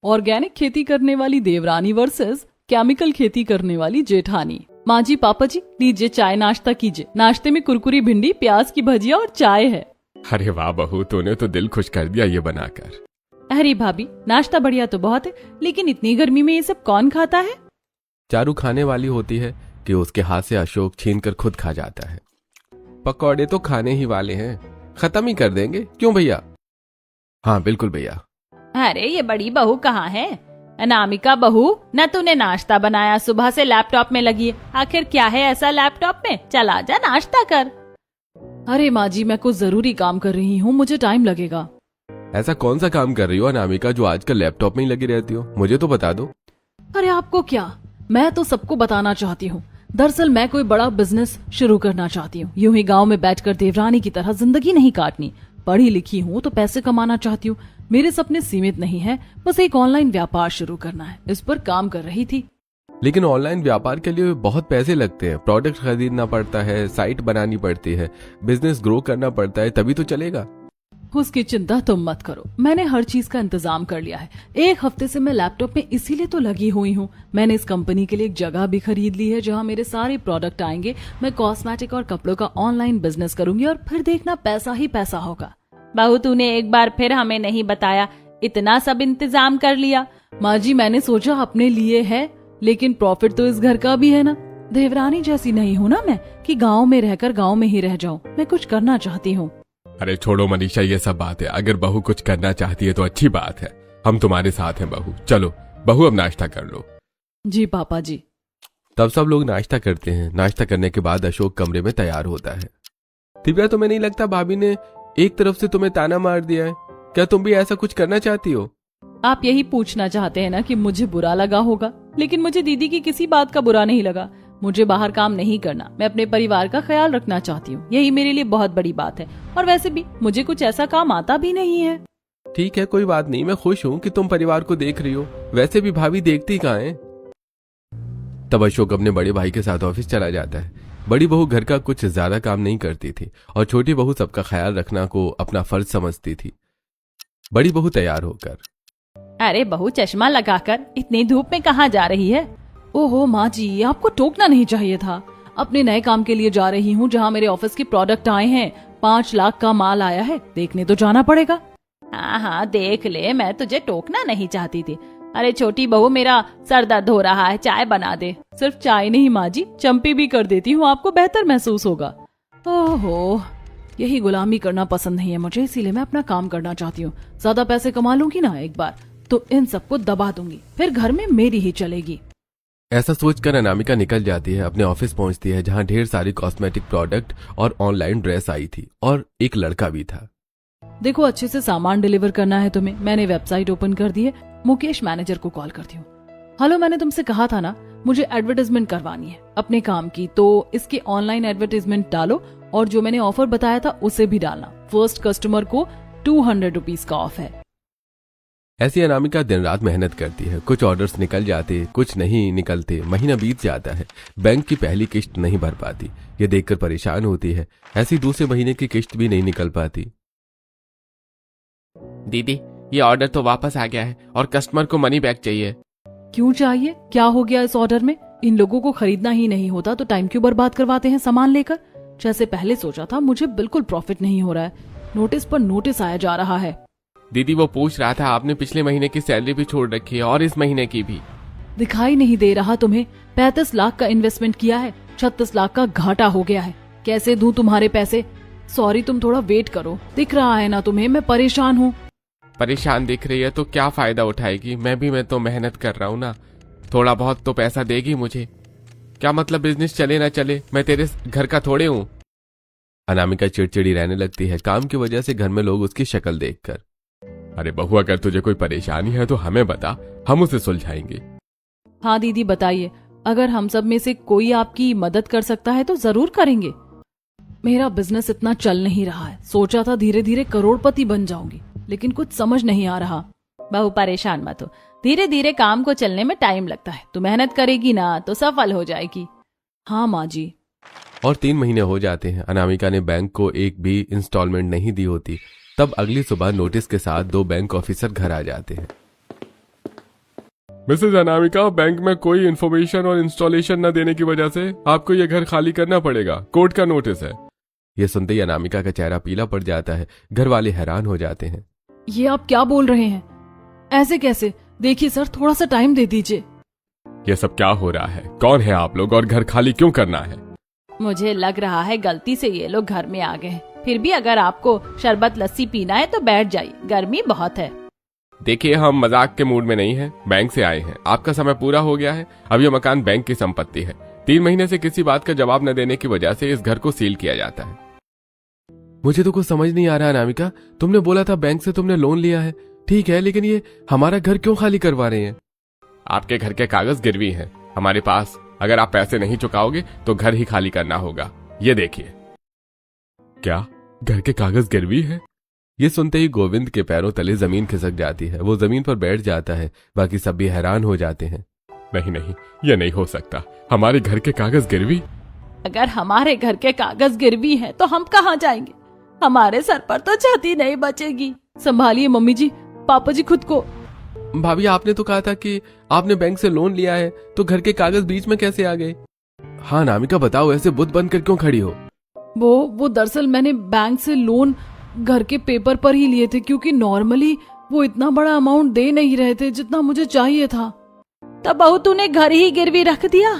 Organic खेती करने वाली देवरानी वर्सेस केमिकल खेती करने वाली जेठानी। माँ जी, पापा जी, लीजिए चाय नाश्ता कीजिए। नाश्ते में कुरकुरी भिंडी, प्याज की भजिया और चाय है। अरे वाह बहू, तूने तो दिल खुश कर दिया ये बनाकर। अरे भाभी, नाश्ता बढ़िया तो बहुत है, लेकिन इतनी गर्मी में ये सब कौन खाता है? चारू खाने वाली होती है कि उसके हाथ से अशोक छीन कर खुद खा जाता है। पकौड़े तो खाने ही वाले हैं, खत्म ही कर देंगे, क्यों भैया? हाँ बिल्कुल भैया। अरे ये बड़ी बहू कहाँ है? अनामिका बहू, न तूने नाश्ता बनाया, सुबह से लैपटॉप में लगी है। आखिर क्या है ऐसा लैपटॉप में? चल आजा नाश्ता कर। अरे माँ जी, मैं कुछ जरूरी काम कर रही हूँ, मुझे टाइम लगेगा। ऐसा कौन सा काम कर रही हो अनामिका जो आजकल लैपटॉप में ही लगी रहती हो? मुझे तो बता दो। अरे आपको क्या, मैं तो सबको बताना चाहती हूँ। दरअसल मैं कोई बड़ा बिजनेस शुरू करना चाहती हूँ। यूं ही गांव में बैठकर देवरानी की तरह जिंदगी नहीं काटनी। पढ़ी लिखी हूँ तो पैसे कमाना चाहती हूँ। मेरे सपने सीमित नहीं है, बस एक ऑनलाइन व्यापार शुरू करना है, इस पर काम कर रही थी। लेकिन ऑनलाइन व्यापार के लिए बहुत पैसे लगते हैं, प्रोडक्ट खरीदना पड़ता है, साइट बनानी पड़ती है, बिजनेस ग्रो करना पड़ता है, तभी तो चलेगा। उसकी चिंता तुम मत करो, मैंने हर चीज का इंतजाम कर लिया है। एक हफ्ते से मैं लैपटॉप में इसीलिए तो लगी हुई हूँ। मैंने इस कंपनी के लिए एक जगह भी खरीद ली है जहाँ मेरे सारे प्रोडक्ट आएंगे। मैं कॉस्मेटिक और कपड़ों का ऑनलाइन बिजनेस करूंगी और फिर देखना पैसा ही पैसा होगा। बहू, तूने एक बार फिर हमें नहीं बताया, इतना सब इंतजाम कर लिया। माँ जी, मैंने सोचा अपने लिए है, लेकिन प्रॉफिट तो इस घर का भी है ना। देवरानी जैसी नहीं हूँ ना मैं कि गाँव में रहकर गाँव में ही रह जाऊँ। मैं कुछ करना चाहती हूँ। अरे छोड़ो मनीषा, ये सब बात है। अगर बहू कुछ करना चाहती है तो अच्छी बात है, हम तुम्हारे साथ हैं बहू। चलो बहू, अब नाश्ता कर लो। जी पापा जी। तब सब लोग नाश्ता करते हैं। नाश्ता करने के बाद अशोक कमरे में तैयार होता है। दिव्या, तुम्हें नहीं लगता भाभी ने एक तरफ से तुम्हें ताना मार दिया है? क्या तुम भी ऐसा कुछ करना चाहती हो? आप यही पूछना चाहते हैं ना कि मुझे बुरा लगा होगा? लेकिन मुझे दीदी की किसी बात का बुरा नहीं लगा। मुझे बाहर काम नहीं करना, मैं अपने परिवार का ख्याल रखना चाहती हूँ, यही मेरे लिए बहुत बड़ी बात है। और वैसे भी मुझे कुछ ऐसा काम आता भी नहीं है। ठीक है, कोई बात नहीं, मैं खुश हूँ कि तुम परिवार को देख रही हो। वैसे भी भाभी देखती कहाँ है। तब अशोक अपने बड़े भाई के साथ ऑफिस चला जाता है। बड़ी बहू घर का कुछ ज्यादा काम नहीं करती थी और छोटी बहू सबका ख्याल रखना को अपना फर्ज समझती थी। बड़ी बहू तैयार होकर, अरे बहू, चश्मा लगाकर इतनी धूप में कहाँ जा रही है? ओहो माँ जी, आपको टोकना नहीं चाहिए था। अपने नए काम के लिए जा रही हूँ जहाँ मेरे ऑफिस के प्रोडक्ट आए हैं। 5 लाख का माल आया है, देखने तो जाना पड़ेगा। हाँ हाँ देख ले, मैं तुझे टोकना नहीं चाहती थी। अरे छोटी बहू, मेरा सर दर्द हो रहा है, चाय बना दे। सिर्फ चाय नहीं माँ जी, चंपी भी कर देती हूँ, आपको बेहतर महसूस होगा। ओहो, यही गुलामी करना पसंद नहीं है मुझे, इसीलिए मैं अपना काम करना चाहती हूँ। ज्यादा पैसे कमा लूंगी ना एक बार तो इन सबको दबा दूंगी, फिर घर में मेरी ही चलेगी। ऐसा सोचकर अनामिका निकल जाती है। अपने ऑफिस पहुंचती है जहां ढेर सारी कॉस्मेटिक प्रोडक्ट और ऑनलाइन ड्रेस आई थी और एक लड़का भी था। देखो, अच्छे से सामान डिलीवर करना है तुम्हें। मैंने वेबसाइट ओपन कर दी है। मुकेश मैनेजर को कॉल करती हूँ। हेलो, मैंने तुमसे कहा था ना मुझे एडवर्टाइजमेंट करवानी है अपने काम की, तो इसके ऑनलाइन एडवर्टाइजमेंट डालो और जो मैंने ऑफर बताया था उसे भी डालना। फर्स्ट कस्टमर को 200 रुपीज का ऑफ है। ऐसी अनामिका दिन रात मेहनत करती है। कुछ ऑर्डर्स निकल जाते, कुछ नहीं निकलते। महीना बीत जाता है, बैंक की पहली किस्त नहीं भर पाती। ये देखकर परेशान होती है। ऐसी दूसरे महीने की किस्त भी नहीं निकल पाती। दीदी, ये ऑर्डर तो वापस आ गया है और कस्टमर को मनी बैक चाहिए। क्यों चाहिए? क्या हो गया इस ऑर्डर में? इन लोगों को खरीदना ही नहीं होता तो टाइम क्यों बर्बाद करवाते हैं सामान लेकर? जैसे पहले सोचा था, मुझे बिल्कुल प्रॉफिट नहीं हो रहा है। नोटिस पर नोटिस आया जा रहा है। दीदी, वो पूछ रहा था आपने पिछले महीने की सैलरी भी छोड़ रखी है और इस महीने की भी। दिखाई नहीं दे रहा तुम्हें? 35 लाख का इन्वेस्टमेंट किया है, 36 लाख का घाटा हो गया है। कैसे दूं तुम्हारे पैसे? सॉरी, तुम थोड़ा वेट करो। दिख रहा है ना तुम्हें मैं परेशान हूँ। परेशान दिख रही है तो क्या फायदा उठाएगी? मैं तो मेहनत कर रहा हूँ ना, थोड़ा बहुत तो पैसा देगी मुझे। क्या मतलब बिजनेस चले ना चले, मैं तेरे घर का थोड़े हूँ। अनामिका चिड़चिड़ी रहने लगती है, काम की वजह से घर में लोग उसकी शक्ल देखकर। अरे बहू, अगर तुझे कोई परेशानी है तो हमें बता, हम उसे सुलझाएंगे। हाँ दीदी बताइए, अगर हम सब में से कोई आपकी मदद कर सकता है तो जरूर करेंगे। मेरा बिजनेस इतना चल नहीं रहा है। सोचा था धीरे धीरे करोड़पति बन जाऊंगी, लेकिन कुछ समझ नहीं आ रहा। बहू परेशान मत हो, धीरे धीरे काम को चलने में टाइम लगता है। तू मेहनत करेगी ना तो सफल हो जाएगी। हाँ माँ जी। और 3 महीने हो जाते हैं। अनामिका ने बैंक को एक भी इंस्टॉलमेंट नहीं दी होती। तब अगली सुबह नोटिस के साथ 2 बैंक ऑफिसर घर आ जाते हैं। मिसेज अनामिका, बैंक में कोई इन्फॉर्मेशन और इंस्टॉलेशन न देने की वजह से आपको ये घर खाली करना पड़ेगा। कोर्ट का नोटिस है। ये सुनते ही अनामिका का चेहरा पीला पड़ जाता है। घर वाले हैरान हो जाते हैं। ये आप क्या बोल रहे हैं? ऐसे कैसे? देखिए सर, थोड़ा सा टाइम दे दीजिए। ये सब क्या हो रहा है? कौन है आप लोग और घर खाली क्यों करना है? मुझे लग रहा है गलती से ये लोग घर में आ गए हैं। फिर भी अगर आपको शरबत लस्सी पीना है तो बैठ जाइए, गर्मी बहुत है। देखिए, हम मजाक के मूड में नहीं हैं, बैंक से आए हैं। आपका समय पूरा हो गया है। अब ये मकान बैंक की संपत्ति है। 3 महीने से किसी बात का जवाब न देने की वजह से इस घर को सील किया जाता है। मुझे तो कुछ समझ नहीं आ रहा अनामिका। तुमने बोला था बैंक से तुमने लोन लिया है, ठीक है, लेकिन ये हमारा घर क्यों खाली करवा रहे हैं? आपके घर के कागज गिरवी हैं हमारे पास। अगर आप पैसे नहीं चुकाओगे तो घर ही खाली करना होगा। ये देखिए। क्या घर के कागज गिरवी है? ये सुनते ही गोविंद के पैरों तले जमीन खिसक जाती है। वो जमीन पर बैठ जाता है। बाकी सब भी हैरान हो जाते हैं। नहीं नहीं, ये नहीं हो सकता। हमारे घर के कागज गिरवी? अगर हमारे घर के कागज गिरवी हैं तो हम कहाँ जाएंगे? हमारे सर पर तो छाती नहीं बचेगी। संभालिए मम्मी जी, पापा जी खुद को। भाभी, आपने तो कहा था कि आपने बैंक से लोन लिया है, तो घर के कागज बीच में कैसे आ गए? हाँ अनामिका, बताओ, ऐसे बुत बनकर क्यों खड़ी हो? वो दरअसल मैंने बैंक से लोन घर के पेपर पर ही लिए थे, क्योंकि नॉर्मली वो इतना बड़ा अमाउंट दे नहीं रहे थे जितना मुझे चाहिए था। तब बहू, तूने घर ही गिरवी रख दिया?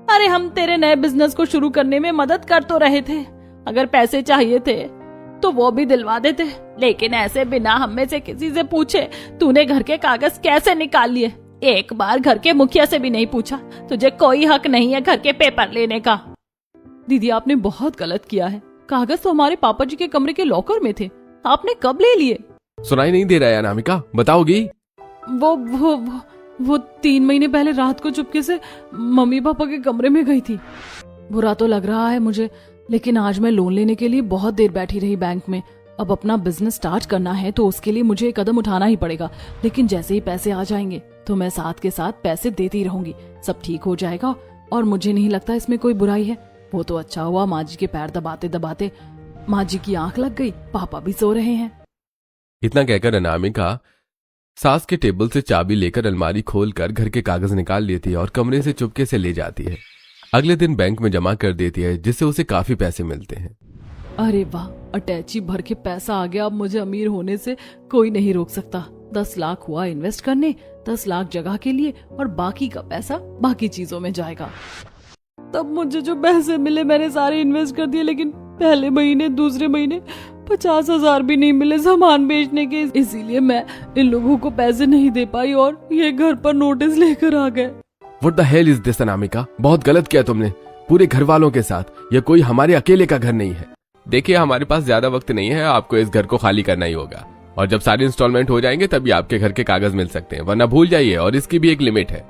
अरे हम तेरे नए बिजनेस को शुरू करने में मदद कर तो रहे थे। अगर पैसे चाहिए थे तो वो भी दिलवा देते, लेकिन ऐसे बिना हम में से किसी से पूछे तूने घर के कागज कैसे निकाल लिए? एक बार घर के मुखिया से भी नहीं पूछा। तुझे कोई हक नहीं है घर के पेपर लेने का। दीदी, आपने बहुत गलत किया है। कागज तो हमारे पापा जी के कमरे के लॉकर में थे। आपने कब ले लिए? सुनाई नहीं दे रहा है अनामिका, बताओगी? वो 3 महीने पहले रात को चुपके से मम्मी पापा के कमरे में गई थी। बुरा तो लग रहा है मुझे, लेकिन आज मैं लोन लेने के लिए बहुत देर बैठी रही बैंक में। अब अपना बिजनेस स्टार्ट करना है तो उसके लिए मुझे एक कदम उठाना ही पड़ेगा। लेकिन जैसे ही पैसे आ जाएंगे तो मैं साथ के साथ पैसे देती रहूंगी। सब ठीक हो जाएगा और मुझे नहीं लगता इसमें कोई बुराई है। वो तो अच्छा हुआ माँ जी के पैर दबाते दबाते माँ जी की आंख लग गई। पापा भी सो रहे हैं। इतना कहकर अनामिका सास के टेबल से चाबी लेकर अलमारी खोलकर घर के कागज निकाल लेती है और कमरे से चुपके से ले जाती है। अगले दिन बैंक में जमा कर देती है, जिससे उसे काफी पैसे मिलते हैं। अरे वाह, अटैची भर के पैसा आ गया। अब मुझे अमीर होने से कोई नहीं रोक सकता। 10 लाख हुआ इन्वेस्ट करने, 10 लाख जगह के लिए, और बाकी का पैसा बाकी चीजों में जाएगा। तब मुझे जो पैसे मिले मैंने सारे इन्वेस्ट कर दिए, लेकिन पहले महीने दूसरे महीने 50,000 भी नहीं मिले सामान बेचने के। इसीलिए मैं इन लोगों को पैसे नहीं दे पाई और ये घर पर नोटिस लेकर आ गए। What the hell is this Anamika? बहुत गलत किया तुमने पूरे घर वालों के साथ। यह कोई हमारे अकेले का घर नहीं है। देखिए, हमारे पास ज्यादा वक्त नहीं है। आपको इस घर को खाली करना ही होगा, और जब सारे इंस्टॉलमेंट हो जाएंगे तभी आपके घर के कागज मिल सकते हैं, वरना भूल जाइए। और इसकी भी एक लिमिट है।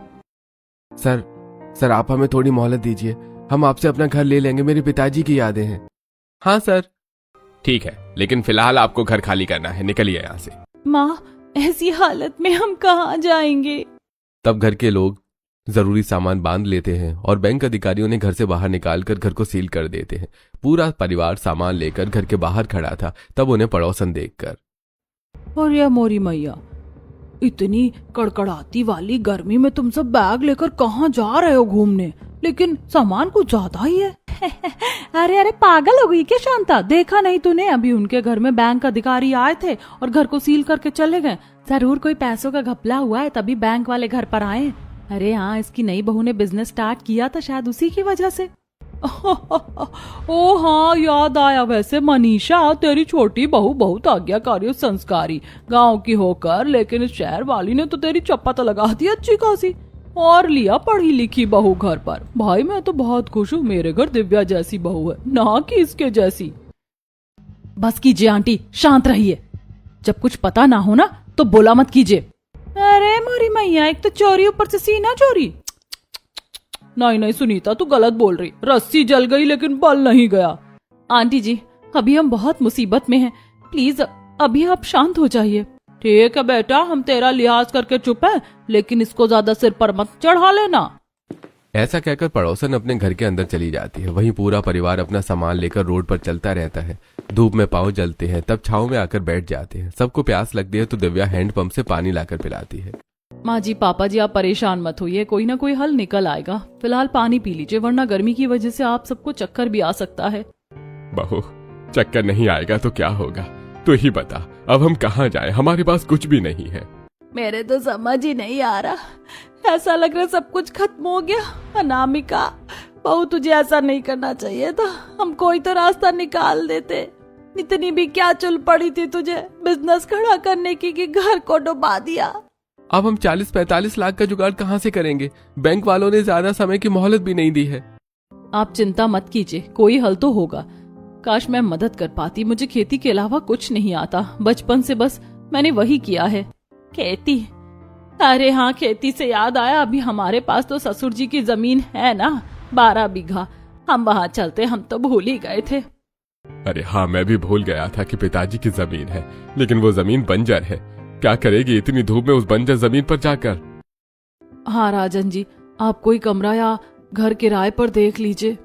सर आप हमें थोड़ी मोहलत दीजिए। हम आपसे अपना घर ले लेंगे। मेरे पिताजी की यादें हैं। हाँ सर, ठीक है, लेकिन फिलहाल आपको घर खाली करना है। निकलिए यहाँ से। माँ, ऐसी हालत में हम कहाँ जाएंगे? तब घर के लोग जरूरी सामान बांध लेते हैं और बैंक अधिकारियों ने घर से बाहर निकालकर घर को सील कर देते हैं। पूरा परिवार सामान लेकर घर के बाहर खड़ा था। तब उन्हें पड़ोसन देखकर, और या मोरी मैया, इतनी कड़कड़ाती वाली गर्मी में तुम सब बैग लेकर कहाँ जा रहे हो घूमने? लेकिन सामान कुछ ज्यादा ही है। अरे पागल हो गई क्या शांता? देखा नहीं तूने? अभी उनके घर में बैंक अधिकारी आए थे और घर को सील करके चले गए। जरूर कोई पैसों का घपला हुआ है, तभी बैंक वाले घर पर आए। अरे हाँ, इसकी नई बहू ने बिजनेस स्टार्ट किया था, शायद उसी की वजह से। ओ हाँ, याद आया। वैसे मनीषा, तेरी छोटी बहू बहुत आज्ञाकारी और संस्कारी, गांव की होकर, लेकिन इस शहर वाली ने तो तेरी चप्पा तो लगा दी अच्छी खासी, और लिया पढ़ी लिखी बहू घर पर। भाई मैं तो बहुत खुश हूँ। मेरे घर दिव्या जैसी बहू है, ना कि इसके जैसी। बस कीजिए आंटी, शांत रहिए। जब कुछ पता ना हो ना तो बोला मत कीजिए। अरे मोरी मैया, एक तो चोरी, ऊपर से सीना चोरी। नहीं सुनीता, तू गलत बोल रही। रस्सी जल गई लेकिन बल नहीं गया। आंटी जी, अभी हम बहुत मुसीबत में हैं, प्लीज अभी आप शांत हो जाइए। ठीक है बेटा, हम तेरा लिहाज करके चुप है, लेकिन इसको ज्यादा सिर पर मत चढ़ा लेना। ऐसा कहकर पड़ोसन अपने घर के अंदर चली जाती है। वहीं पूरा परिवार अपना सामान लेकर रोड पर चलता रहता है। धूप में पांव जलते हैं, तब छांव में आकर बैठ जाते हैं। सबको प्यास लगती है तो दिव्या हैंडपंप से पानी लाकर पिलाती है। माँ जी पापा जी आप परेशान मत होइए, कोई ना कोई हल निकल आएगा। फिलहाल पानी पी लीजिए, वरना गर्मी की वजह से आप सबको चक्कर भी आ सकता है। बहू, चक्कर नहीं आएगा तो क्या होगा, तू ही बता। अब हम कहाँ जाएं? हमारे पास कुछ भी नहीं है। मेरे तो समझ ही नहीं आ रहा, ऐसा लग रहा सब कुछ खत्म हो गया। अनामिका बहू, तुझे ऐसा नहीं करना चाहिए था, हम कोई तो रास्ता निकाल देते। इतनी भी क्या चुल पड़ी थी तुझे बिजनेस खड़ा करने की कि घर को डुबा दिया। अब हम 40-45 लाख का जुगाड़ कहाँ से करेंगे? बैंक वालों ने ज्यादा समय की मोहलत भी नहीं दी है। आप चिंता मत कीजिए, कोई हल तो होगा। काश मैं मदद कर पाती, मुझे खेती के अलावा कुछ नहीं आता। बचपन से बस मैंने वही किया है। खेती? अरे हाँ, खेती से याद आया, अभी हमारे पास तो ससुर जी की जमीन है ना, 12 बीघा। हम वहाँ चलते, हम तो भूल ही गए थे। अरे हाँ, मैं भी भूल गया था कि पिताजी की जमीन है, लेकिन वो जमीन बंजर है। क्या करेगी इतनी धूप में उस बंजर जमीन पर जाकर? हाँ राजन जी, आप कोई कमरा या घर किराए पर देख लीजिए।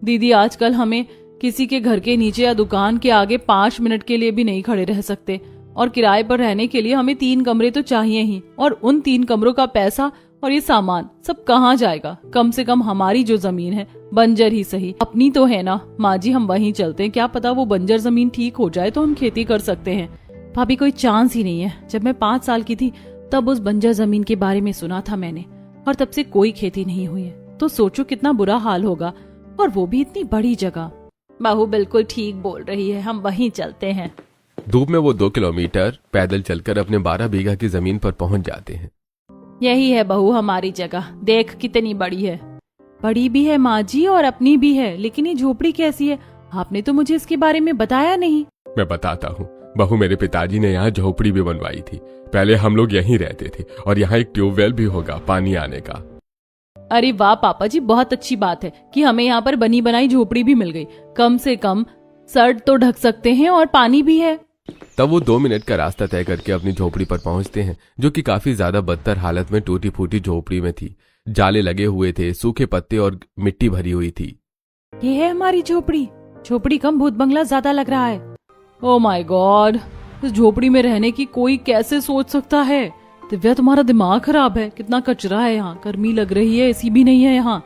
दीदी आजकल हमें किसी के घर के नीचे या दुकान के आगे 5 मिनट के लिए भी नहीं खड़े रह सकते, और किराए पर रहने के लिए हमें 3 कमरे तो चाहिए ही। और उन 3 कमरों का पैसा और ये सामान सब कहाँ जाएगा? कम से कम हमारी जो जमीन है, बंजर ही सही, अपनी तो है ना। माँ जी हम वहीं चलते हैं, क्या पता वो बंजर जमीन ठीक हो जाए तो हम खेती कर सकते हैं। भाभी कोई चांस ही नहीं है। जब मैं 5 साल की थी तब उस बंजर जमीन के बारे में सुना था मैंने, और तब से कोई खेती नहीं हुई है। तो सोचो कितना बुरा हाल होगा, और वो भी इतनी बड़ी जगह। बहू बिल्कुल ठीक बोल रही है, हम वहीं चलते हैं। धूप में वो 2 किलोमीटर पैदल चलकर अपने 12 बीघा की जमीन पर पहुंच जाते हैं। यही है बहू हमारी जगह, देख कितनी बड़ी है। बड़ी भी है माँ जी और अपनी भी है, लेकिन ये झोपड़ी कैसी है? आपने तो मुझे इसके बारे में बताया नहीं। मैं बताता हूँ बहू, मेरे पिताजी ने यहाँ झोपड़ी भी बनवाई थी। पहले हम लोग यहीं रहते थे, और यहाँ एक ट्यूबवेल भी होगा पानी आने का। अरे वाह पापा जी, बहुत अच्छी बात है कि हमें यहाँ पर बनी बनाई झोपड़ी भी मिल गई। कम से कम सर तो ढक सकते हैं और पानी भी है। तब वो 2 मिनट का रास्ता तय करके अपनी झोपड़ी पर पहुंचते हैं, जो कि काफी ज्यादा बदतर हालत में टूटी फूटी झोपड़ी में थी। जाले लगे हुए थे, सूखे पत्ते और मिट्टी भरी हुई थी। ये है हमारी झोपड़ी। झोपड़ी कम भूत बंगला ज्यादा लग रहा है। ओह माय गॉड, इस झोपड़ी में रहने की कोई कैसे सोच सकता है? दिव्या तुम्हारा दिमाग खराब है, कितना कचरा है यहाँ, गर्मी लग रही है, एसी भी नहीं है यहाँ।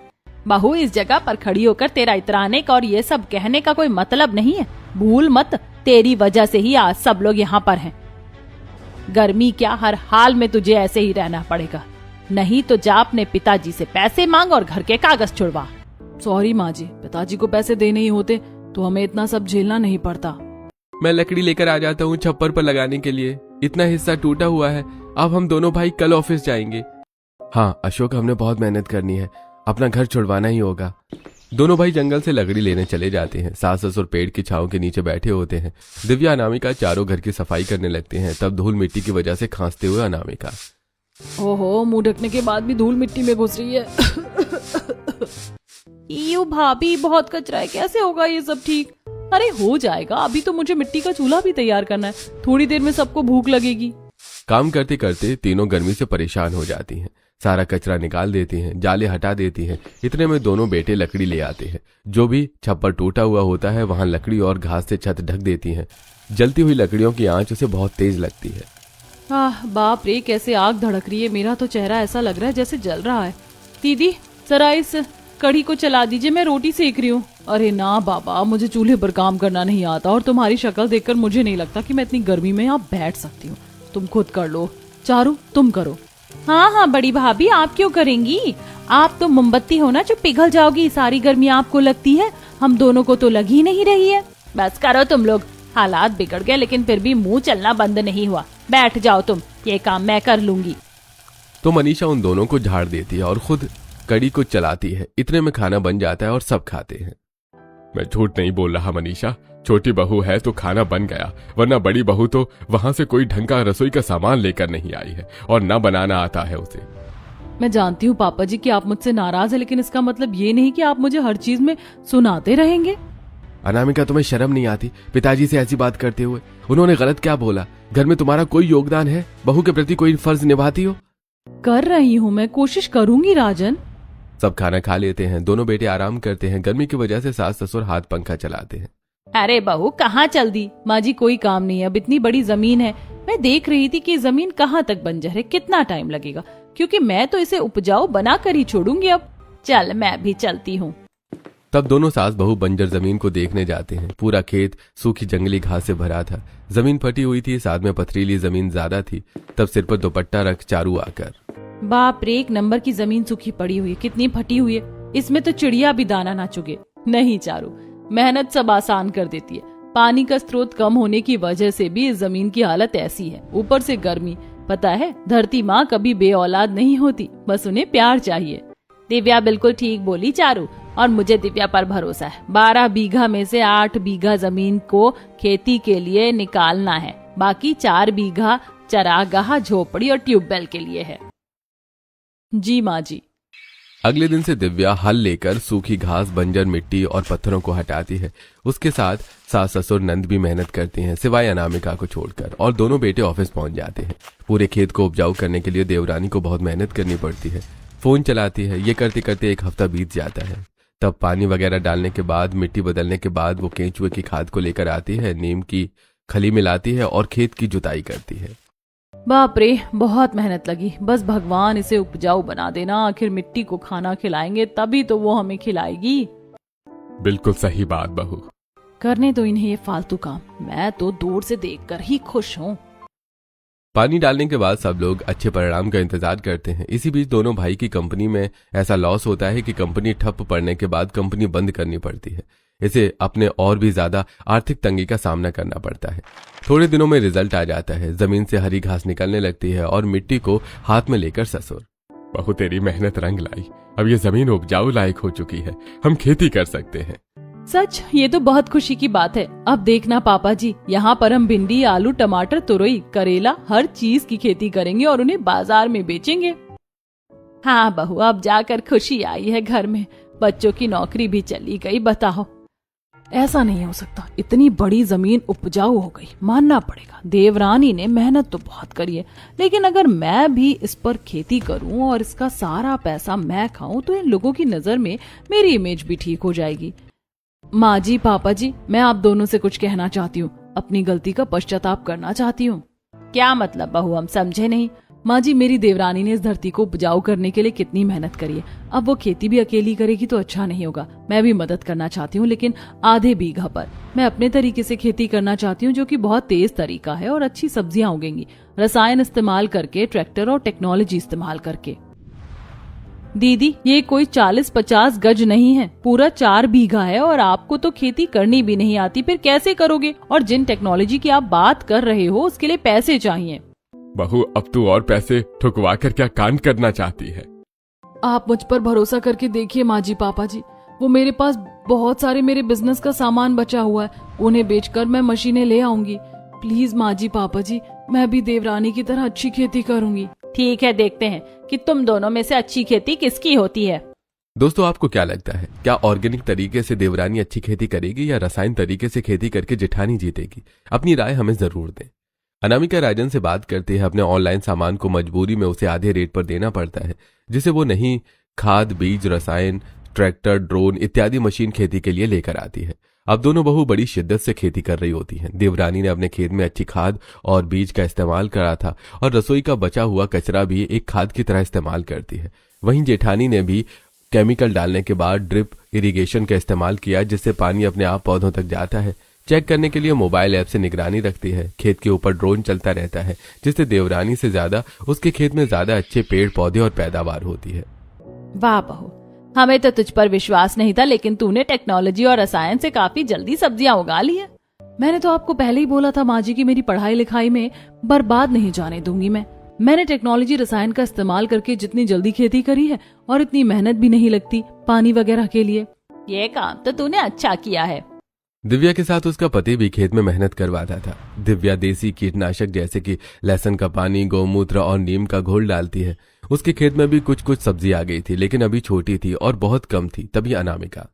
बहू इस जगह पर खड़ी होकर तेरा इतराने का और ये सब कहने का कोई मतलब नहीं है। भूल मत, तेरी वजह से ही आज सब लोग यहाँ पर हैं। गर्मी क्या, हर हाल में तुझे ऐसे ही रहना पड़ेगा। नहीं तो जा अपने पिताजी से पैसे मांग और घर के कागज छुड़वा। सॉरी माँ जी, पिताजी को पैसे देने ही होते तो हमें इतना सब झेलना नहीं पड़ता। मैं लकड़ी लेकर आ जाता हूँ छप्पर पर लगाने के लिए। इतना हिस्सा टूटा हुआ है। अब हम दोनों भाई कल ऑफिस जाएंगे। हाँ अशोक, हमने बहुत मेहनत करनी है, अपना घर छुड़वाना ही होगा। दोनों भाई जंगल से लकड़ी लेने चले जाते हैं। सास ससुर पेड़ की छांव के नीचे बैठे होते हैं। दिव्या अनामिका चारों घर की सफाई करने लगते हैं। तब धूल मिट्टी की वजह से खांसते हुए अनामिका, ओहो, मुंह ढकने के बाद भी धूल मिट्टी में घुस रही है। यू भाभी, बहुत कचरा है, कैसे होगा ये सब ठीक? अरे हो जाएगा, अभी तो मुझे मिट्टी का चूल्हा भी तैयार करना है, थोड़ी देर में सबको भूख लगेगी। काम करते करते तीनों गर्मी से परेशान हो जाती हैं। सारा कचरा निकाल देती हैं, जाले हटा देती हैं। इतने में दोनों बेटे लकड़ी ले आते हैं। जो भी छप्पर टूटा हुआ होता है वहां लकड़ी और घास से छत ढक देती हैं। जलती हुई लकड़ियों की आंच उसे बहुत तेज लगती है। बाप रे, कैसे आग धड़क रही है। मेरा तो चेहरा ऐसा लग रहा है जैसे जल रहा है। दीदी जरा इस कढ़ी को चला दीजिए, मैं रोटी सेक रही हूँ। अरे ना बाबा, मुझे चूल्हे पर काम करना नहीं आता, और तुम्हारी शक्ल देखकर मुझे नहीं लगता कि मैं इतनी गर्मी में यहाँ बैठ सकती हूँ। तुम खुद कर लो। चारू तुम करो। हाँ हाँ बड़ी भाभी, आप क्यों करेंगी? आप तो मोमबत्ती हो ना जो पिघल जाओगी। सारी गर्मी आपको लगती है, हम दोनों को तो लग ही नहीं रही है। बस करो तुम लोग, हालात बिगड़ गए लेकिन फिर भी मुंह चलना बंद नहीं हुआ। बैठ जाओ तुम, ये काम मैं कर लूंगी। तो मनीषा उन दोनों को झाड़ देती है और खुद कड़ी को चलाती है। इतने में खाना बन जाता है और सब खाते हैं। मैं झूठ नहीं बोल रहा मनीषा, छोटी बहू है तो खाना बन गया, वरना बड़ी बहू तो वहां से कोई ढंग का रसोई का सामान लेकर नहीं आई है, और न बनाना आता है उसे। मैं जानती हूँ पापा जी कि आप मुझसे नाराज है, लेकिन इसका मतलब ये नहीं कि आप मुझे हर चीज में सुनाते रहेंगे। अनामिका, तुम्हें शर्म नहीं आती पिताजी से ऐसी बात करते हुए? उन्होंने गलत क्या बोला? घर में तुम्हारा कोई योगदान है? बहू के प्रति कोई फर्ज निभाती हो? कर रही हूँ, मैं कोशिश करूंगी राजन। सब खाना खा लेते हैं। दोनों बेटे आराम करते हैं। गर्मी की वजह से सास ससुर हाथ पंखा चलाते हैं। अरे बहू कहाँ चल दी? माँ जी कोई काम नहीं है, अब इतनी बड़ी जमीन है। मैं देख रही थी कि जमीन कहाँ तक बंजर है, कितना टाइम लगेगा, क्योंकि मैं तो इसे उपजाऊ बना कर ही छोड़ूंगी। अब चल मैं भी चलती हूँ। तब दोनों सास बहू बंजर जमीन को देखने जाते हैं। पूरा खेत सूखी जंगली घास से भरा था, जमीन फटी हुई थी, साथ में पथरीली जमीन ज्यादा थी। तब सिर पर दुपट्टा रख चारू आकर, बाप रे, 1 नंबर की जमीन सूखी पड़ी हुई है, कितनी फटी हुई है, इसमें तो चिड़िया भी दाना ना चुगे। नहीं चारू, मेहनत सब आसान कर देती है। पानी का स्रोत कम होने की वजह से भी इस जमीन की हालत ऐसी है, ऊपर से गर्मी। पता है धरती माँ कभी बे औलाद नहीं होती, बस उन्हें प्यार चाहिए। दिव्या बिल्कुल ठीक बोली चारू, और मुझे दिव्या पर भरोसा है। 12 बीघा में से 8 बीघा जमीन को खेती के लिए निकालना है, बाकी 4 बीघा चरागाह, झोपड़ी और ट्यूबवेल के लिए है। जी माँ जी। अगले दिन से दिव्या हल लेकर सूखी घास, बंजर मिट्टी और पत्थरों को हटाती है। उसके साथ सास ससुर नंद भी मेहनत करते हैं, सिवाय अनामिका को छोड़कर, और दोनों बेटे ऑफिस पहुंच जाते हैं। पूरे खेत को उपजाऊ करने के लिए देवरानी को बहुत मेहनत करनी पड़ती है। फोन चलाती है। ये करते करते 1 हफ्ता बीत जाता है। तब पानी वगैरह डालने के बाद, मिट्टी बदलने के बाद वो केंचुए की खाद को लेकर आती है, नीम की खली मिलाती है और खेत की जुताई करती है। बाप रे, बहुत मेहनत लगी। बस भगवान इसे उपजाऊ बना देना, आखिर मिट्टी को खाना खिलाएंगे तभी तो वो हमें खिलाएगी। बिल्कुल सही बात बहू। करने तो इन्हें ये फालतू काम, मैं तो दूर से देखकर ही खुश हूँ। पानी डालने के बाद सब लोग अच्छे परिणाम का इंतजार करते हैं। इसी बीच दोनों भाई की कंपनी में ऐसा लॉस होता है कि कंपनी ठप पड़ने के बाद कंपनी बंद करनी पड़ती है। इसे अपने और भी ज्यादा आर्थिक तंगी का सामना करना पड़ता है। थोड़े दिनों में रिजल्ट आ जाता है। जमीन से हरी घास निकलने लगती है और मिट्टी को हाथ में लेकर ससुर, बहू तेरी मेहनत रंग लाई, अब ये जमीन उपजाऊ लायक हो चुकी है, हम खेती कर सकते हैं। सच, ये तो बहुत खुशी की बात है। अब देखना पापा जी, यहाँ पर हम भिंडी, आलू, टमाटर, तुरई, करेला, हर चीज की खेती करेंगे और उन्हें बाजार में बेचेंगे। हाँ बहू, अब जाकर खुशी आई है घर में। बच्चों की नौकरी भी चली गई। बताओ, ऐसा नहीं हो सकता, इतनी बड़ी जमीन उपजाऊ हो गई, मानना पड़ेगा। देवरानी ने मेहनत तो बहुत करी है, लेकिन अगर मैं भी इस पर खेती करूं और इसका सारा पैसा मैं खाऊं तो इन लोगों की नजर में मेरी इमेज भी ठीक हो जाएगी। माँ जी, पापा जी, मैं आप दोनों से कुछ कहना चाहती हूँ, अपनी गलती का पश्चाताप करना चाहती हूँ। क्या मतलब बहू, हम समझे नहीं। माँ जी, मेरी देवरानी ने इस धरती को उपजाऊ करने के लिए कितनी मेहनत करी है। अब वो खेती भी अकेली करेगी तो अच्छा नहीं होगा। मैं भी मदद करना चाहती हूँ, लेकिन आधे बीघा पर। मैं अपने तरीके से खेती करना चाहती हूँ, जो कि बहुत तेज तरीका है और अच्छी सब्जियां उगेंगी, रसायन इस्तेमाल करके, ट्रैक्टर और टेक्नोलॉजी इस्तेमाल करके। दीदी, ये कोई 40-50 गज नहीं है, पूरा 4 बीघा है, और आपको तो खेती करनी भी नहीं आती, फिर कैसे करोगे? और जिन टेक्नोलॉजी की आप बात कर रहे हो उसके लिए पैसे चाहिए। बहू, अब तू और पैसे ठुकवा कर क्या कांड करना चाहती है? आप मुझ पर भरोसा करके देखिए माँ जी, पापा जी, वो मेरे पास बहुत सारे मेरे बिजनेस का सामान बचा हुआ है, उन्हें बेचकर मैं मशीनें ले आऊंगी। प्लीज माँ जी, पापा जी, मैं भी देवरानी की तरह अच्छी खेती करूंगी। ठीक है, देखते हैं कि तुम दोनों में से अच्छी खेती किसकी होती है। दोस्तों, आपको क्या लगता है, क्या ऑर्गेनिक तरीके से देवरानी अच्छी खेती करेगी या रसायन तरीके से खेती करके जेठानी जीतेगी? अपनी राय हमें जरूर दें। अनामिका राजन से बात करते हैं। अपने ऑनलाइन सामान को मजबूरी में उसे आधे रेट पर देना पड़ता है, जिसे वो नहीं खाद, बीज, रसायन, ट्रैक्टर, ड्रोन इत्यादि मशीन खेती के लिए लेकर आती है। अब दोनों बहू बड़ी शिद्दत से खेती कर रही होती हैं। देवरानी ने अपने खेत में अच्छी खाद और बीज का इस्तेमाल करा था, और रसोई का बचा हुआ कचरा भी एक खाद की तरह इस्तेमाल करती है। वहीं जेठानी ने भी केमिकल डालने के बाद ड्रिप इरिगेशन का इस्तेमाल किया, जिससे पानी अपने आप पौधों तक जाता है। चेक करने के लिए मोबाइल ऐप से निगरानी रखती है। खेत के ऊपर ड्रोन चलता रहता है, जिससे देवरानी से ज्यादा उसके खेत में ज्यादा अच्छे पेड़ पौधे और पैदावार होती है। वाह बहू, हमें तो तुझ पर विश्वास नहीं था, लेकिन तूने टेक्नोलॉजी और रसायन से काफी जल्दी सब्जियां उगा ली है। मैंने तो आपको पहले ही बोला था माँ जी की मेरी पढ़ाई लिखाई में बर्बाद नहीं जाने दूंगी मैं। मैंने टेक्नोलॉजी, रसायन का इस्तेमाल करके जितनी जल्दी खेती करी है, और इतनी मेहनत भी नहीं लगती पानी वगैरह के लिए। ये काम तो तूने अच्छा किया है। दिव्या के साथ उसका पति भी खेत में मेहनत करवाता था। दिव्या देसी कीटनाशक जैसे कि लहसुन का पानी, गौमूत्र और नीम का घोल डालती है। उसके खेत में भी कुछ कुछ सब्जी आ गई थी, लेकिन अभी छोटी थी और बहुत कम थी। तभी अनामिका,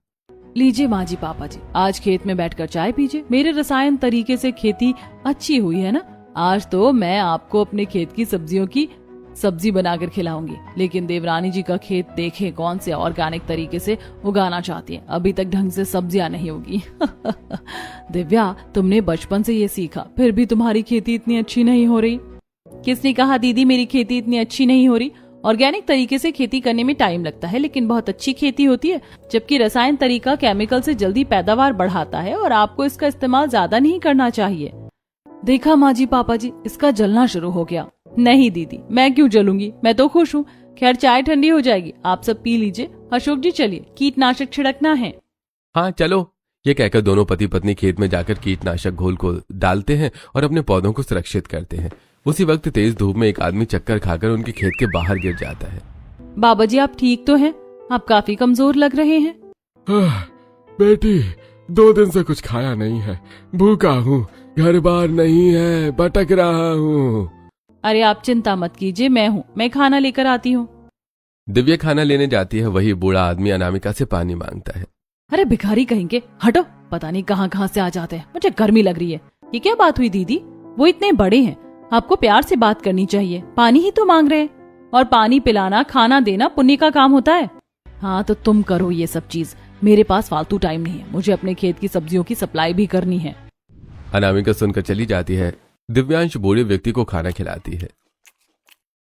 लीजिए माँ जी, पापा जी, आज खेत में बैठकर चाय पीजिए। मेरे रसायन तरीके से खेती अच्छी हुई है ना। आज तो मैं आपको अपने खेत की सब्जियों की सब्जी बनाकर खिलाऊंगी। लेकिन देवरानी जी का खेत देखे कौन से ऑर्गेनिक तरीके से उगाना चाहती है, अभी तक ढंग से सब्जियां नहीं होगी। दिव्या, तुमने बचपन से ये सीखा, फिर भी तुम्हारी खेती इतनी अच्छी नहीं हो रही। किसने कहा दीदी मेरी खेती इतनी अच्छी नहीं हो रही? ऑर्गेनिक तरीके से खेती करने में टाइम लगता है, लेकिन बहुत अच्छी खेती होती है। जबकि रसायन तरीका केमिकल से जल्दी पैदावार बढ़ाता है और आपको इसका इस्तेमाल ज्यादा नहीं करना चाहिए। देखा माँ जी, पापा जी, इसका जलना शुरू हो गया। नहीं दीदी, मैं क्यों जलूंगी, मैं तो खुश हूँ। खैर चाय ठंडी हो जाएगी, आप सब पी लीजिए। अशोक जी चलिए, कीटनाशक छिड़कना है। हाँ चलो। ये कहकर दोनों पति पत्नी खेत में जाकर कीटनाशक घोल को डालते हैं और अपने पौधों को सुरक्षित करते हैं। उसी वक्त तेज धूप में एक आदमी चक्कर खाकर उनके खेत के बाहर गिर जाता है। बाबा जी आप ठीक तो हैं? आप काफी कमजोर लग रहे हैं। बेटी, 2 दिन से कुछ खाया नहीं है, भूखा हूँ, घर बार नहीं है, भटक रहा हूँ। अरे आप चिंता मत कीजिए, मैं हूँ, मैं खाना लेकर आती हूँ। दिव्या खाना लेने जाती है। वही बूढ़ा आदमी अनामिका से पानी मांगता है। अरे भिखारी कहेंगे, हटो, पता नहीं कहाँ कहाँ से आ जाते हैं, मुझे गर्मी लग रही है। ये क्या बात हुई दीदी, वो इतने बड़े हैं, आपको प्यार से बात करनी चाहिए। पानी ही तो मांग रहे हैं, और पानी पिलाना खाना देना पुण्य का काम होता है। हाँ तो तुम करो ये सब चीज, मेरे पास फालतू टाइम नहीं है, मुझे अपने खेत की सब्जियों की सप्लाई भी करनी है। अनामिका सुनकर चली जाती है। दिव्यांश बूढ़े व्यक्ति को खाना खिलाती है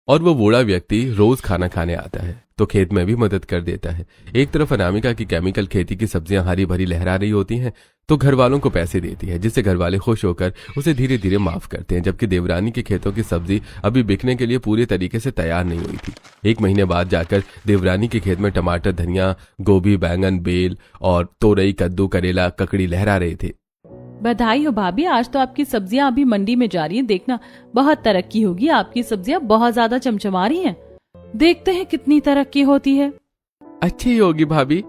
और वो बूढ़ा व्यक्ति रोज खाना खाने आता है तो खेत में भी मदद कर देता है। एक तरफ अनामिका की केमिकल खेती की सब्जियां हरी भरी लहरा रही होती हैं तो घर वालों को पैसे देती है, जिससे घर वाले खुश होकर उसे धीरे धीरे माफ करते हैं। जबकि देवरानी के खेतों की सब्जी अभी बिकने के लिए पूरे तरीके से तैयार नहीं हुई थी। 1 महीने बाद जाकर देवरानी के खेत में टमाटर, धनिया, गोभी, बैंगन, बेल और तोरई, कद्दू, करेला, ककड़ी लहरा रहे थे। बधाई हो भाभी, आज तो आपकी सब्जियां अभी मंडी में जा रही हैं, देखना बहुत तरक्की होगी। आपकी सब्जियां बहुत ज्यादा चमचमा रही हैं, देखते हैं कितनी तरक्की होती है। अच्छी होगी भाभी।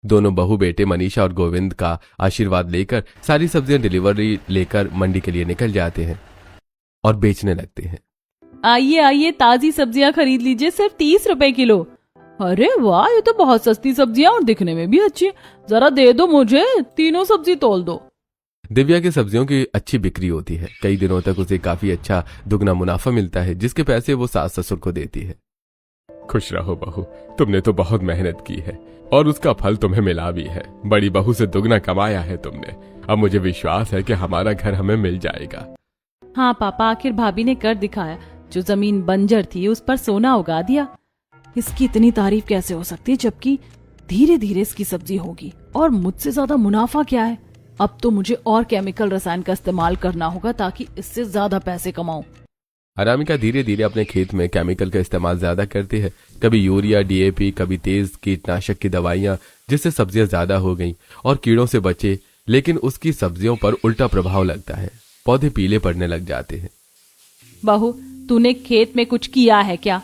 दोनों बहू बेटे मनीषा और गोविंद का आशीर्वाद लेकर सारी सब्जियां डिलीवरी लेकर मंडी के लिए निकल जाते हैं और बेचने लगते हैं। आइए आइए, ताजी सब्जियां खरीद लीजिए, सिर्फ 30 रुपए किलो। अरे वाह, ये तो बहुत सस्ती सब्जियां और दिखने में भी अच्छी। जरा दे दो मुझे, तीनों सब्जी तोल दो। दिव्या की सब्जियों की अच्छी बिक्री होती है। कई दिनों तक उसे काफी अच्छा दुगना मुनाफा मिलता है, जिसके पैसे वो सास ससुर को देती है। खुश रहो बहू, तुमने तो बहुत मेहनत की है और उसका फल तुम्हें मिला भी है। बड़ी बहू से दुगना कमाया है तुमने। अब मुझे विश्वास है कि हमारा घर हमें मिल जाएगा। हाँ पापा, आखिर भाभी ने कर दिखाया। जो जमीन बंजर थी उस पर सोना उगा दिया। इसकी इतनी तारीफ कैसे हो सकती है, जबकि धीरे धीरे इसकी सब्जी होगी। और मुझसे ज्यादा मुनाफा क्या है? अब तो मुझे और केमिकल रसायन का इस्तेमाल करना होगा ताकि इससे ज्यादा पैसे कमाऊं। अनामिका धीरे धीरे अपने खेत में केमिकल का इस्तेमाल ज्यादा करती है। कभी यूरिया, डीएपी, कभी तेज कीटनाशक की दवाइयां, जिससे सब्जियां ज्यादा हो गईं और कीड़ों से बचे। लेकिन उसकी सब्जियों पर उल्टा प्रभाव लगता है, पौधे पीले पड़ने लग जाते हैं। बहू, तूने खेत में कुछ किया है क्या?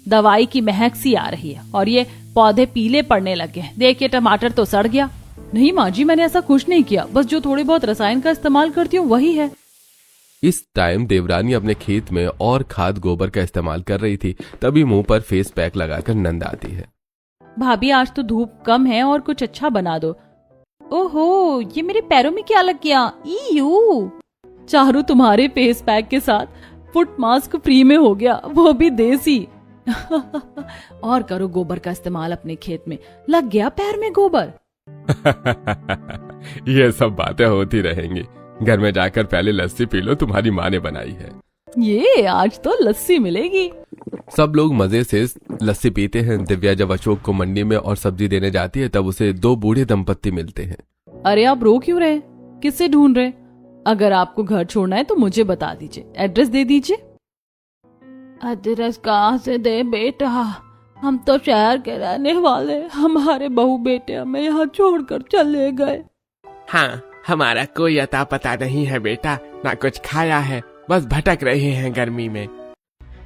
दवाई की महक सी आ रही है और ये पौधे पीले पड़ने लगे हैं। देखिए टमाटर तो सड़ गया। नहीं माँ जी, मैंने ऐसा कुछ नहीं किया, बस जो थोड़े बहुत रसायन का इस्तेमाल करती हूँ वही है। इस टाइम देवरानी अपने खेत में और खाद गोबर का इस्तेमाल कर रही थी। तभी मुंह पर फेस पैक लगाकर नंद आती है। भाभी आज तो धूप कम है और कुछ अच्छा बना दो। ओहो, ये मेरे पैरों में क्या लग गया? ईयू! चारू, तुम्हारे फेस पैक के साथ फुट मास्क फ्री में हो गया, वो भी देसी। और करो गोबर का इस्तेमाल अपने खेत में। लग गया पैर में गोबर। ये सब बातें होती रहेंगी। घर में जाकर पहले लस्सी पी लो, तुम्हारी माँ ने बनाई है। ये आज तो लस्सी मिलेगी। सब लोग मजे से लस्सी पीते हैं। दिव्या जब अशोक को मंडी में और सब्जी देने जाती है तब उसे 2 बूढ़े दंपत्ति मिलते हैं। अरे आप रो क्यों रहे? किससे ढूंढ रहे? अगर आपको घर छोड़ना है तो मुझे बता दीजिए, एड्रेस दे दीजिए। एड्रेस कहाँ से दे बेटा, हम तो शहर के रहने वाले, हमारे बहू बेटे हमें यहाँ छोड़कर चले गए। हाँ, हमारा कोई अता पता नहीं है बेटा, ना कुछ खाया है, बस भटक रहे हैं गर्मी में।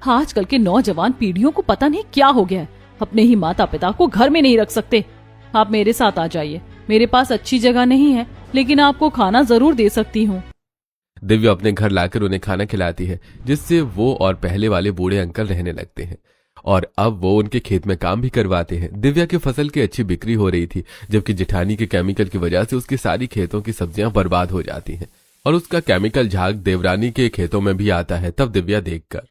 आजकल के नौजवान पीढ़ियों को पता नहीं क्या हो गया है, अपने ही माता पिता को घर में नहीं रख सकते। आप मेरे साथ आ जाइए, मेरे पास अच्छी जगह नहीं है लेकिन आपको खाना जरूर दे सकती हूँ। दिव्या अपने घर लाकर उन्हें खाना खिलाती है, जिससे वो और पहले वाले बूढ़े अंकल रहने लगते हैं और अब वो उनके खेत में काम भी करवाते हैं। दिव्या की फसल की अच्छी बिक्री हो रही थी, जबकि जेठानी के केमिकल की वजह से उसकी सारी खेतों की सब्जियां बर्बाद हो जाती हैं और उसका केमिकल झाग देवरानी के खेतों में भी आता है। तब दिव्या देखकर,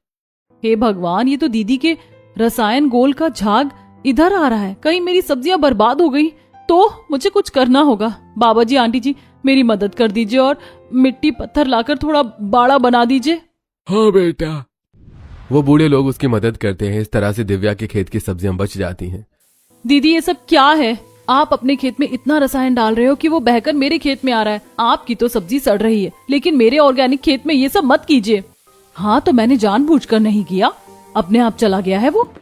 हे भगवान, ये तो दीदी के रसायन गोल का झाग इधर आ रहा है। कहीं मेरी सब्जियां बर्बाद हो गई तो मुझे कुछ करना होगा। बाबा जी, आंटी जी, मेरी मदद कर दीजिए और मिट्टी पत्थर लाकर थोड़ा बाड़ा बना दीजिए। हाँ बेटा। वो बूढ़े लोग उसकी मदद करते हैं। इस तरह से दिव्या के खेत की सब्जियां बच जाती हैं। दीदी, ये सब क्या है? आप अपने खेत में इतना रसायन डाल रहे हो कि वो बहकर मेरे खेत में आ रहा है। आपकी तो सब्जी सड़ रही है, लेकिन मेरे ऑर्गेनिक खेत में ये सब मत कीजिए। हाँ, तो मैंने जानबूझकर नहीं किया, अपने आप चला गया है वो।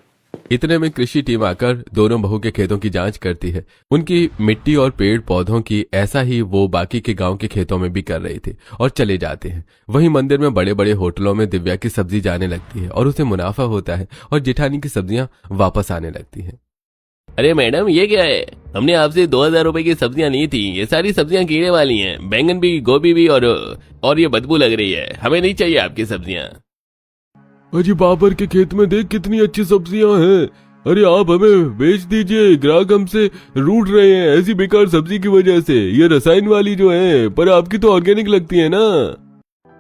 इतने में कृषि टीम आकर दोनों बहू के खेतों की जांच करती है। उनकी मिट्टी और पेड़ पौधों की ऐसा ही वो बाकी के गांव के खेतों में भी कर रहे थे और चले जाते हैं। वहीं मंदिर में बड़े बड़े होटलों में दिव्या की सब्जी जाने लगती है और उसे मुनाफा होता है और जेठानी की सब्जियां वापस आने लगती हैं। अरे मैडम, ये क्या है? हमने आपसे 2000 रुपए की सब्जियां ली थी। ये सारी सब्जियां कीड़े वाली हैं, बैंगन भी, गोभी भी और ये बदबू लग रही है। हमें नहीं चाहिए आपकी सब्जियां। अजी, बाबर के खेत में देख कितनी अच्छी सब्जियां हैं। अरे आप हमें बेच दीजिए, ग्राहक हमसे रूठ रहे हैं ऐसी बेकार सब्जी की वजह से। ये रसायन वाली जो है, पर आपकी तो ऑर्गेनिक लगती है ना।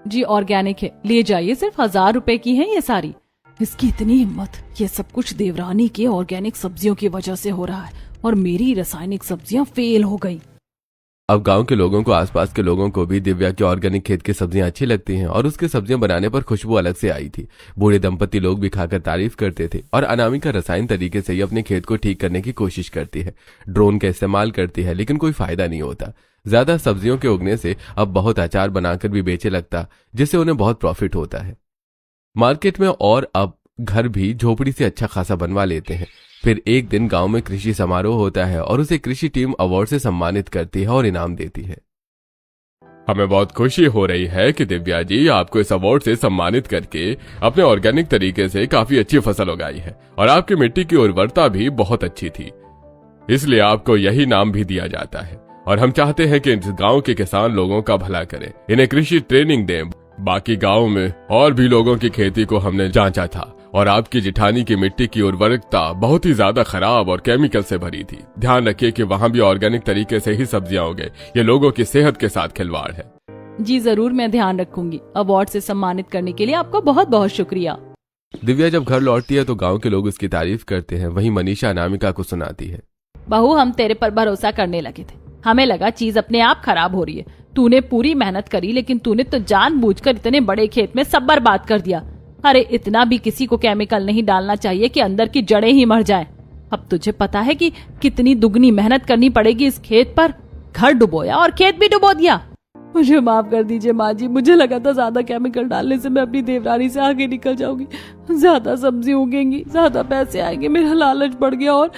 जी ऑर्गेनिक है, ले जाइए। सिर्फ 1000 रुपए की है ये सारी। इसकी इतनी हिम्मत। ये सब कुछ देवरानी के ऑर्गेनिक सब्जियों की वजह से हो रहा है और मेरी रासायनिक सब्जियां फेल हो गई। अब गांव के लोगों को, आसपास के लोगों को भी दिव्या के ऑर्गेनिक खेत की सब्जियां अच्छी लगती हैं और उसके सब्जियां बनाने पर खुशबू अलग से आई थी। बूढ़े दंपति लोग भी खाकर तारीफ करते थे और अनामिका रसायन तरीके से ही अपने खेत को ठीक करने की कोशिश करती है। ड्रोन का इस्तेमाल करती है, लेकिन कोई फायदा नहीं होता। ज्यादा सब्जियों के उगने से अब बहुत अचार बनाकर भी बेचे लगता, जिससे उन्हें बहुत प्रॉफिट होता है मार्केट में। और अब घर भी झोपड़ी से अच्छा खासा बनवा लेते हैं। फिर एक दिन गांव में कृषि समारोह होता है और उसे कृषि टीम अवार्ड से सम्मानित करती है और इनाम देती है। हमें बहुत खुशी हो रही है कि दिव्या जी आपको इस अवार्ड से सम्मानित करके अपने ऑर्गेनिक तरीके से काफी अच्छी फसल उगाई है और आपकी मिट्टी की उर्वरता भी बहुत अच्छी थी, इसलिए आपको यही नाम भी दिया जाता है। और हम चाहते हैं कि इस गांव के किसान लोगों का भला करें, इन्हें कृषि ट्रेनिंग दें। बाकी गांव में और भी लोगों की खेती को हमने जांचा था और आपकी जेठानी की मिट्टी की उर्वरकता बहुत ही ज्यादा खराब और केमिकल से भरी थी। ध्यान रखिए कि वहाँ भी ऑर्गेनिक तरीके से ही सब्जियां उगे। ये लोगों की सेहत के साथ खिलवाड़ है। जी जरूर, मैं ध्यान रखूंगी। अवार्ड से सम्मानित करने के लिए आपका बहुत बहुत शुक्रिया। दिव्या जब घर लौटती है तो गांव के लोग उसकी तारीफ करते हैं। वहीं मनीषा अनामिका को सुनाती है, बहू, हम तेरे पर भरोसा करने लगे थे। हमें लगा चीज अपने आप खराब हो रही है। तूने पूरी मेहनत करी, लेकिन तूने तो जानबूझकर इतने बड़े खेत में सब बर्बाद कर दिया। अरे इतना भी किसी को केमिकल नहीं डालना चाहिए कि अंदर की जड़ें ही मर जाएं। अब तुझे पता है कि कितनी दुगनी मेहनत करनी पड़ेगी इस खेत पर। घर डुबोया और खेत भी डुबो दिया। मुझे माफ कर दीजिए माँ जी, मुझे लगा था ज्यादा केमिकल डालने से मैं अपनी देवरानी से आगे निकल जाऊंगी, ज्यादा सब्जी उगेंगी, ज्यादा पैसे आएंगे। मेरा लालच बढ़ गया और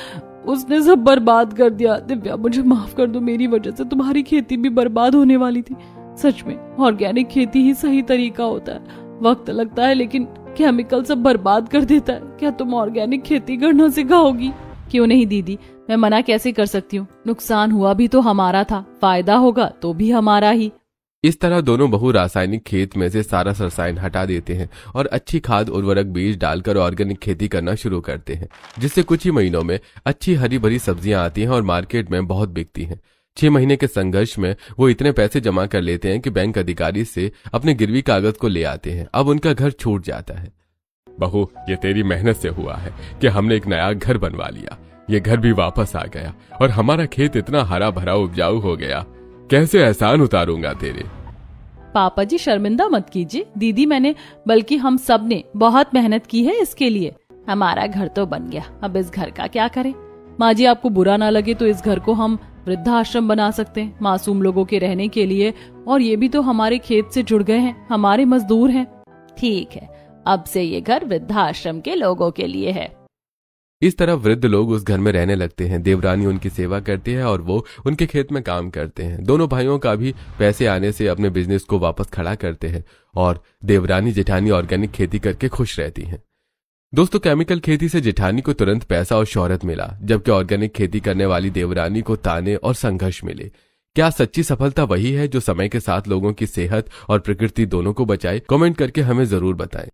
उसने सब बर्बाद कर दिया। दिव्या, मुझे माफ कर दो, मेरी वजह से तुम्हारी खेती भी बर्बाद होने वाली थी। सच में ऑर्गेनिक खेती ही सही तरीका होता है। वक्त लगता है लेकिन केमिकल सब बर्बाद कर देता है। क्या तुम ऑर्गेनिक खेती करना सिखाओगी? क्यों नहीं दीदी, मैं मना कैसे कर सकती हूँ। नुकसान हुआ भी तो हमारा था, फायदा होगा तो भी हमारा ही। इस तरह दोनों बहू रासायनिक खेत में से सारा रसायन हटा देते हैं और अच्छी खाद उर्वरक बीज डालकर ऑर्गेनिक खेती करना शुरू करते हैं, जिससे कुछ ही महीनों में अच्छी हरी भरी सब्जियां आती हैं और मार्केट में बहुत बिकती हैं। 6 महीने के संघर्ष में वो इतने पैसे जमा कर लेते हैं कि बैंक अधिकारी से अपने गिरवी कागज को ले आते हैं। अब उनका घर छूट जाता है। बहू, ये तेरी मेहनत से हुआ है कि हमने एक नया घर बनवा लिया। ये घर भी वापस आ गया और हमारा खेत इतना हरा भरा उपजाऊ हो गया। कैसे एहसान उतारूंगा तेरे। पापा जी शर्मिंदा मत कीजिए दीदी, मैंने बल्कि हम सब ने बहुत मेहनत की है इसके लिए। हमारा घर तो बन गया, अब इस घर का क्या करें। माँ जी, आपको बुरा ना लगे तो इस घर को हम वृद्धाश्रम बना सकते हैं, मासूम लोगों के रहने के लिए। और ये भी तो हमारे खेत से जुड़ गए हैं, हमारे मजदूर हैं। ठीक है, अब से ये घर वृद्धाश्रम के लोगों के लिए है। इस तरह वृद्ध लोग उस घर में रहने लगते हैं। देवरानी उनकी सेवा करती है और वो उनके खेत में काम करते हैं। दोनों भाइयों का भी पैसे आने से अपने बिजनेस को वापस खड़ा करते हैं और देवरानी जेठानी ऑर्गेनिक खेती करके खुश रहती हैं। दोस्तों, केमिकल खेती से जेठानी को तुरंत पैसा और शोहरत मिला, जबकि ऑर्गेनिक खेती करने वाली देवरानी को ताने और संघर्ष मिले। क्या सच्ची सफलता वही है जो समय के साथ लोगों की सेहत और प्रकृति दोनों को बचाए? कमेंट करके हमें जरूर बताएं।